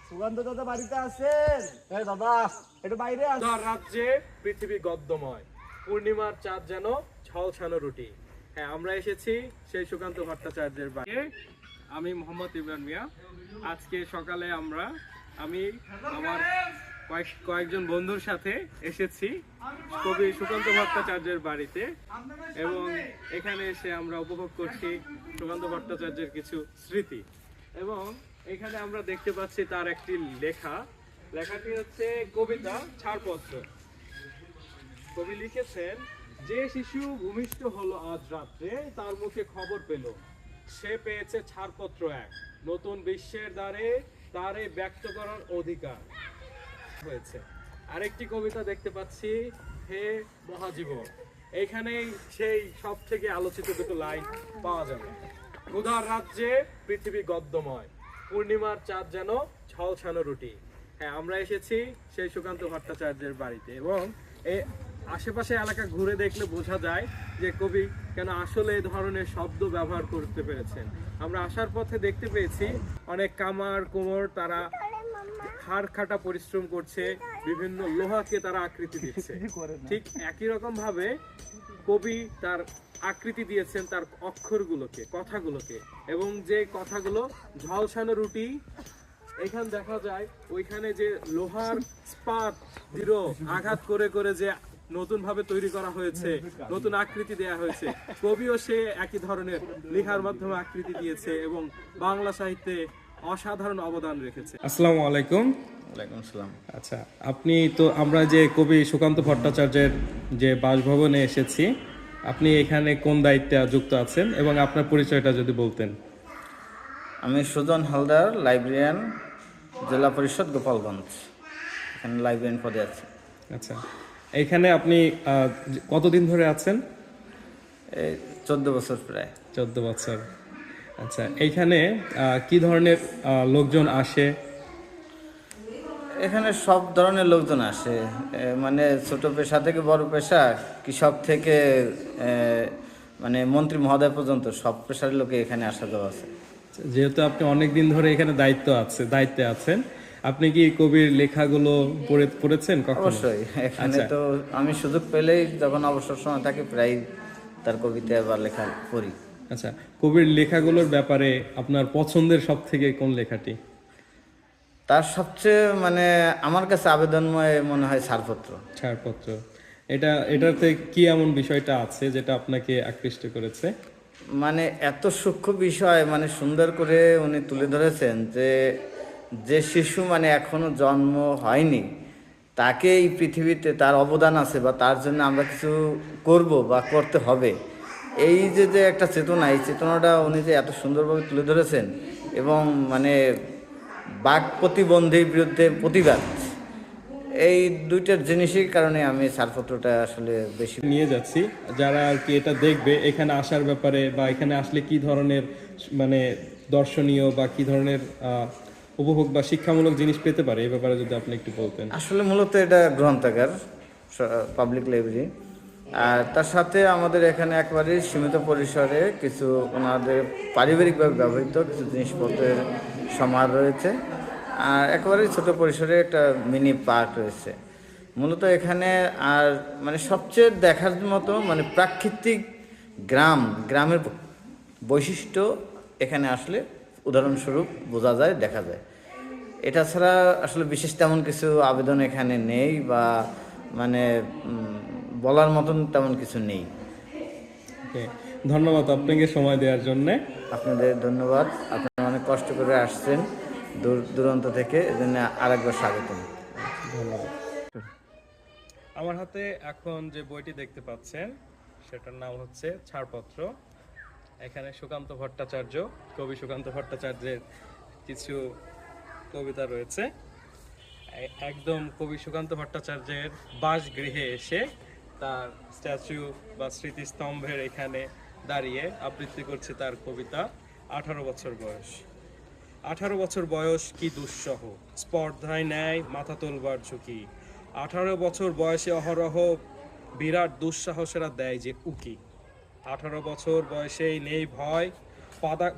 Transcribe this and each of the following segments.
সুগন্ধ দাদা বাড়িতে আছেন? এই দাদা একটু বাইরে আস। রাজ্যে পৃথিবী গদ্যময়, পূর্ণিমার চাঁদ যেন ঝলসানো রুটি। হ্যাঁ, আমরা এসেছি সেই সুকান্ত ভট্টাচার্যের বাড়িতে। আমি মোহাম্মদ ইমরান মিয়া। আজকে সকালে আমি আমার কয়েকজন বন্ধুর সাথে এসেছি কবি সুকান্ত ভট্টাচার্যের বাড়িতে, এবং এখানে এসে আমরা উপভোগ করছি সুকান্ত ভট্টাচার্যের কিছু স্মৃতি। এবং এখানে আমরা দেখতে পাচ্ছি তার একটি লেখাটি হচ্ছে কবিতা ছাড়পত্র। কবি লিখেছেন, যে শিশু ভূমিষ্ঠ হলো আজ রাত্রে, তার মুখে খবর পেল সে পেয়েছে ছাড়পত্র এক, নতুন বিশ্বের দ্বারে তারে ব্যক্ত করার অধিকার হয়েছে। আরেকটি কবিতা দেখতে পাচ্ছি, হে মহাজীবন। এইখানেই সেই সব থেকে আলোচিত দুটো লাইন পাওয়া যাবে। ক্ষুধার রাজ্যে পৃথিবী গদ্যময়, পূর্ণিমার চাঁদ যেন ঝলসানো রুটি। হ্যাঁ, আমরা এসেছি সেই সুকান্ত ভট্টাচার্যের বাড়িতে, এবং এই আশেপাশে এলাকা ঘুরে দেখলে বোঝা যায় যে কবি কেন আসলে এই ধরনের শব্দ ব্যবহার করতে পেরেছেন। আমরা আসার পথে দেখতে পেয়েছি অনেক কামার কুমোর তারা হাড় খাটা পরিশ্রম করছে, বিভিন্ন লোহাকে তারা আকৃতি দিচ্ছে। ঠিক একই রকম ভাবে কবি তার আকৃতি দিয়েছেন তার অক্ষরগুলোকে, কথাগুলোকে, এবং যে কথাগুলো ঝলসানো রুটি, এখানে দেখা যায় ওইখানে যে লোহার স্পাত দৃঢ় আঘাত করে করে যে নতুন ভাবে তৈরি করা হয়েছে, নতুন আকৃতি দেয়া হয়েছে, কবিও সে একই ধরনের লেখার মাধ্যমে আকৃতি দিয়েছে এবং বাংলা সাহিত্যে অসাধারণ অবদান রেখেছে। আসসালামু আলাইকুম। ওয়ালাইকুম আসসালাম। আচ্ছা, আপনি তো, আমরা যে কবি সুকান্ত ভট্টাচার্যের যে বাসভবনে এসেছি, আপনি এখানে কোন দায়িত্বে যুক্ত আছেন এবং আপনার পরিচয়টা যদি বলতেন। আমি সুজন হালদার, লাইব্রেরিয়ান, জেলা পরিষদ গোপালগঞ্জ। এখানে লাইব্রেরিয়ান পদে আছি। আচ্ছা, এখানে আপনি কতদিন ধরে আছেন? এই 14 বছর প্রায়। 14 বছর। আচ্ছা, এইখানে কি ধরনের লোকজন আসে? এখানে সব ধরনের লোকজন আসে, মানে ছোট পেশা থেকে বড় পেশা, কৃষক থেকে মানে মন্ত্রী মহোদয় পর্যন্ত সব পেশার লোকে এখানে আসা যাওয়া আছে। যেহেতু আপনি অনেক দিন ধরে এখানে দায়িত্বে আছেন, আপনি কি কবির লেখাগুলো পড়েছেন কখনো? অবশ্যই, এখানে তো আমি সুযোগ পেলেই যখন অবসর সময় থাকে প্রায় তার কবিতা বা লেখা পড়ি। আচ্ছা, কবির লেখাগুলোর ব্যাপারে আপনার পছন্দের সব থেকে কোন লেখাটি? তার সবচেয়ে মানে আমার কাছে আবেদনময় মনে হয় ছাড়পত্র। এটাতে কি এমন বিষয়টা আছে যেটা আপনাকে আকৃষ্ট করেছে? মানে এত সূক্ষ্ম বিষয় মানে সুন্দর করে উনি তুলে ধরেছেন যে শিশু মানে এখনো জন্ম হয়নি, তাকে এই পৃথিবীতে তার অবদান আছে বা তার জন্য আমরা কিছু করব বা করতে হবে, এই যে একটা চেতনা, এই চেতনাটা উনি যে এত সুন্দরভাবে তুলে ধরেছেন, এবং মানে বাক প্রতিবন্ধীর বিরুদ্ধে প্রতিবাদ, এই দুইটার জিনিসের কারণে আমি ছাড়পত্রটা আসলে বেশি নিয়ে যাচ্ছি যারা আর কি এটা দেখবে, এখানে আসার ব্যাপারে বা এখানে আসলে কি ধরনের মানে দর্শনীয় বা কি ধরনের উপভোগ বা শিক্ষামূলক জিনিস পেতে পারে, এই ব্যাপারে যদি আপনি একটু বলতেন। আসলে মূলত এটা গ্রন্থাগার, পাবলিক লাইব্রেরি, আর তার সাথে আমাদের এখানে একেবারেই সীমিত পরিসরে কিছু ওনাদের পারিবারিকভাবে ব্যবহৃত কিছু জিনিসপত্রের সমাহার রয়েছে, আর একেবারেই ছোট পরিসরে একটা মিনি পার্ক রয়েছে। মূলত এখানে আর মানে সবচেয়ে দেখার মতো মানে প্রাকৃতিক গ্রামের বৈশিষ্ট্য এখানে আসলে উদাহরণস্বরূপ বোঝা যায়, দেখা যায়। এটা ছাড়া আসলে বিশেষ তেমন কিছু আবেদন এখানে নেই, বা মানে বলার মতন তেমন কিছু নেই। ধন্যবাদ আপনাকে সময় দেওয়ার জন্যে। আপনাদের ধন্যবাদ, আপনারা অনেক কষ্ট করে আসছেন দূর দূরান্ত থেকে, এজন্য আরেকবার স্বাগতম। ধন্যবাদ। আমার হাতে এখন যে বইটি দেখতে পাচ্ছেন সেটার নাম হচ্ছে ছাড়পত্র। এখানে কবি সুকান্ত ভট্টাচার্যের কিছু কবিতা রয়েছে। একদম কবি সুকান্ত ভট্টাচার্যের বাসগৃহে এসে তার স্ট্যাচু বা স্মৃতিস্তম্ভের এখানে দাঁড়িয়ে আবৃত্তি করছে তার কবিতা 18 বছর বয়স। 18 বছর বয়স কি দুঃসহ, স্পর্ধায় নেয় মাথা তোলবার ঝুঁকি। 18 বছর বয়সে অহরহ বিরাট দুঃসাহসেরা দেয় যে উকি। 18 বছর বয়সেই নেই ভয়,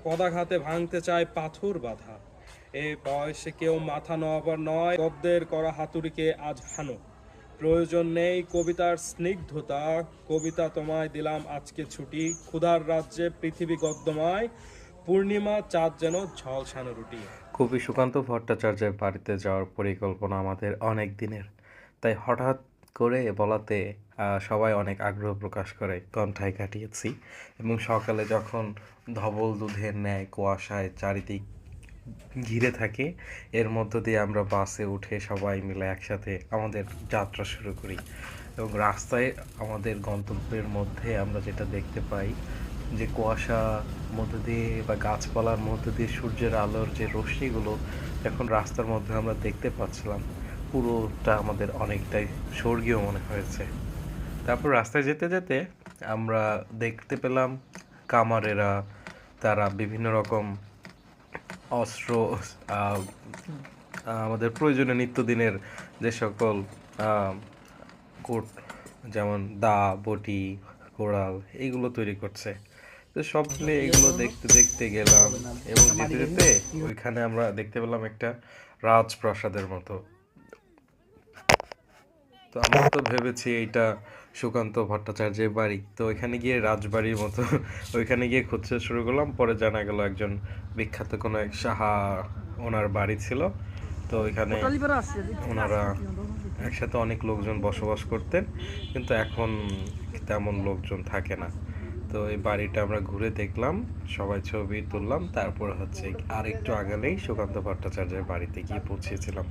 পদাঘাতে ভাঙতে চায় পাথর বাঁধা। এই বয়সে কেউ মাথা নোয়াবার নয়, গদ্যের করা হাতুড়িকে আজ হানো। প্রয়োজন নেই কবিতার স্নিগ্ধতা, কবিতা তোমায় দিলাম আজকে ছুটি। ক্ষুধার রাজ্যে পৃথিবী গদ্যময়, পূর্ণিমা চাঁদ যেন ঝলসানো রুটি। কবি সুকান্ত ভট্টাচার্যের বাড়িতে যাওয়ার পরিকল্পনা আমাদের অনেক দিনের, তাই হঠাৎ করে বলাতে সবাই অনেক আগ্রহ প্রকাশ করে কণ্ঠায় কাটিয়েছি। এবং সকালে যখন ধবল দুধের ন্যায় কুয়াশায় চারিদিক ঘিরে থাকে, এর মধ্য দিয়ে আমরা বাসে উঠে সবাই মিলে একসাথে আমাদের যাত্রা শুরু করি। এবং রাস্তায় আমাদের গন্তব্যের মধ্যে আমরা যেটা দেখতে পাই যে কুয়াশা মধ্যে দিয়ে বা গাছপালার মধ্যে দিয়ে সূর্যের আলোর যে রশ্মিগুলো এখন রাস্তার মধ্যে আমরা দেখতে পাচ্ছিলাম, পুরোটা আমাদের অনেকটাই স্বর্গীয় মনে হয়েছে। তারপর রাস্তায় যেতে যেতে আমরা দেখতে পেলাম কামারেরা, তারা বিভিন্ন রকম অস্ত্র, আমাদের প্রয়োজনীয় নিত্যদিনের যে সকল কোট, যেমন দা, বটি, কোড়াল, এইগুলো তৈরি করছে। তো সব মিলে এগুলো দেখতে দেখতে গেলাম এবং যেতে যেতে ওইখানে আমরা দেখতে পেলাম একটা রাজপ্রাসাদের মতো। তো আমরা তো ভেবেছি এইটা সুকান্ত ভট্টাচার্যের বাড়ি, তো ওইখানে গিয়ে রাজবাড়ির মতো ওইখানে গিয়ে খুঁজতে শুরু করলাম। পরে জানা গেল একজন বিখ্যাত কোনো এক সাহা ওনার বাড়ি ছিল। তো ওইখানে ওনারা একসাথে অনেক লোকজন বসবাস করতেন, কিন্তু এখন তেমন লোকজন থাকে না। তো এই বাড়িটা আমরা ঘুরে দেখলাম, সবাই ছবি তুললাম, তারপর হচ্ছে আর একটু আগালেই সুকান্ত ভট্টাচার্যের বাড়িতে গিয়ে পৌঁছেছিলাম।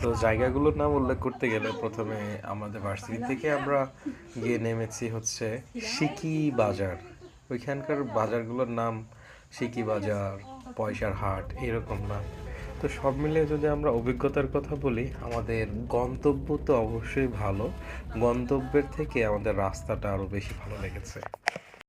তো জায়গাগুলোর নাম উল্লেখ করতে গেলে প্রথমে আমাদের ভার্সিটি থেকে আমরা গিয়ে নেমেছি হচ্ছে সিকি বাজার। ওইখানকার বাজারগুলোর নাম সিকি বাজার, পয়সার হাট, এরকম না। তো সব মিলিয়ে যদি আমরা অভিজ্ঞতার কথা বলি, আমাদের গন্তব্য তো অবশ্যই ভালো, গন্তব্যের থেকে আমাদের রাস্তাটা আরও বেশি ভালো লেগেছে।